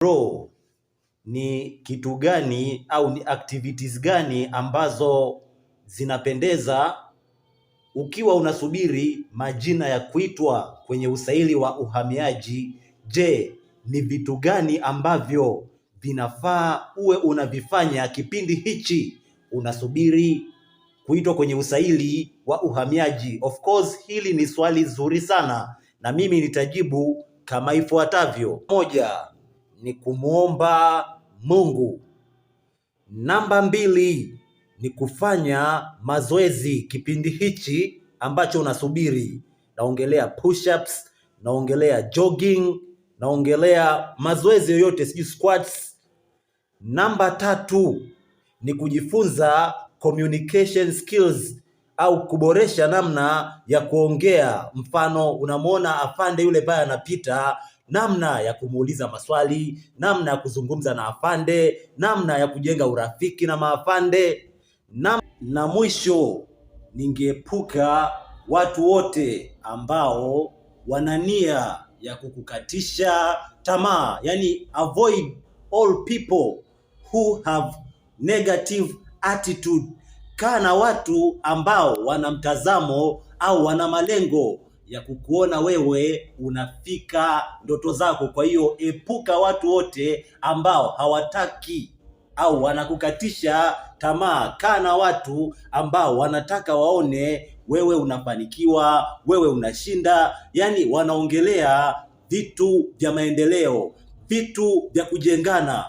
Bro, ni kitu gani au ni activities gani ambazo zinapendeza ukiwa unasubiri majina ya kuitwa kwenye usaili wa uhamiaji? Je, ni vitu gani ambavyo vinafaa uwe unavifanya kipindi hichi unasubiri kuitwa kwenye usaili wa uhamiaji? Of course, hili ni swali zuri sana na mimi nitajibu kama ifuatavyo. Moja, ni kumuomba Mungu. Namba 2 ni kufanya mazoezi kipindi hichi ambacho unasubiri. Naongelea push-ups, naongelea jogging, naongelea mazoezi yoyote, sijui squats. Namba 3 ni kujifunza communication skills au kuboresha namna ya kuongea. Mfano, unamwona afande yule pale anapita, namna ya kumuuliza maswali, namna ya kuzungumza na afande, namna ya kujenga urafiki na maafande. Na mwisho, ningeepuka watu wote ambao wana nia ya kukukatisha tamaa. Yani, avoid all people who have negative attitude. Kaa na watu ambao wana mtazamo au wana malengo ya kukuona wewe unafika ndoto zako. Kwa hiyo epuka watu wote ambao hawataki au wanakukatisha tamaa. Kaa na watu ambao wanataka waone wewe unafanikiwa, wewe unashinda, yani wanaongelea vitu vya maendeleo, vitu vya kujengana.